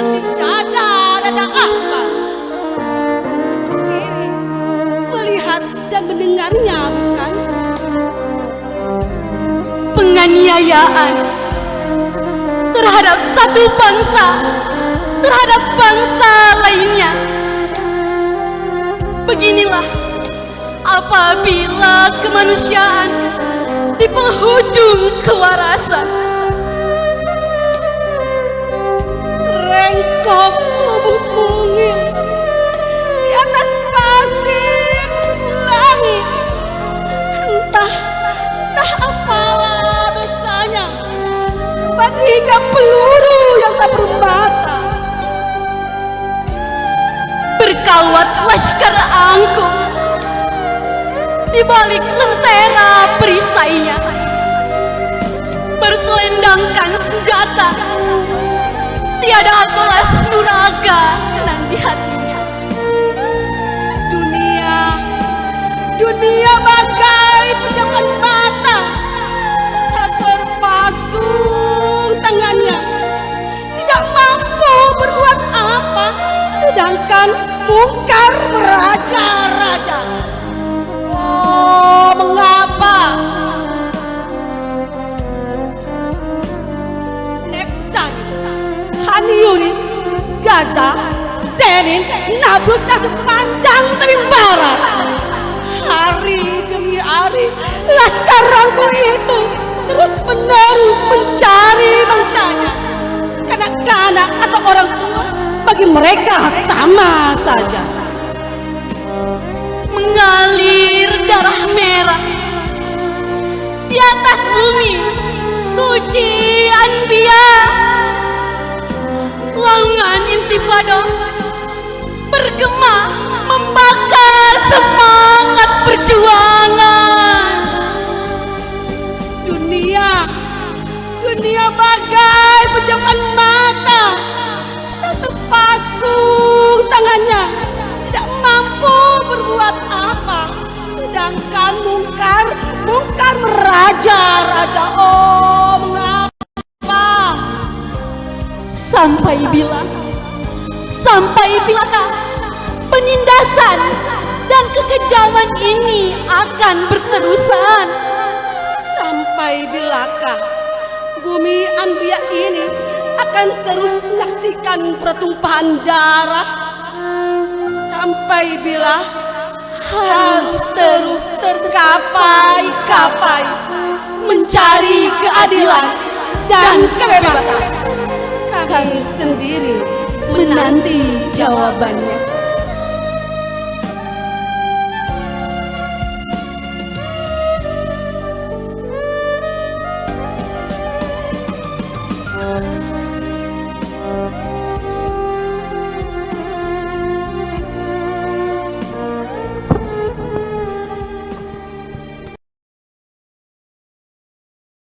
menyakit dada Ahmad. Kau sendiri melihat dan mendengarnya, bukan? Penganiayaan terhadap satu bangsa terhadap bangsa lainnya. Beginilah apabila kemanusiaan di penghujung kewarasan. Rengkok tubuh mungil di atas pasir langit. Entah apalah dosanya, hingga peluru yang tak bermata. Berkawat laskar angkuh di balik lentera perisainya, berselendangkan senjata, tiada belas nuraga nan di hatinya. Dunia bagai pejabat mata, tak terpasung tangannya, tidak mampu berbuat apa, sedangkan mungkar meraja-raja. Oh, mengapa? Neksan, Han Yunis, Gaza, Zenin, Nablus, sepanjang tebing barat. Hari demi hari, laskar Rangko itu terus menerus mencari bangsanya. Kanak-kanak atau orang tua, bagi mereka sama saja. Mengalir darah merah di atas bumi suci Anbiya. Laungan intifada bergema membakar semangat perjuangan. Dunia bagai pejabat mata, tak terpasung tangannya, tidak mampu berbuat apa, sedangkan mungkar meraja-raja. Oh, mengapa? Sampai bilakah penindasan dan kekejaman ini akan berterusan? Sampai bilakah bumi Anbiya ini akan terus menyaksikan pertumpahan darah? Sampai bila harus terus terkapai mencari keadilan dan kebebasan? Kami sendiri menanti jawabannya.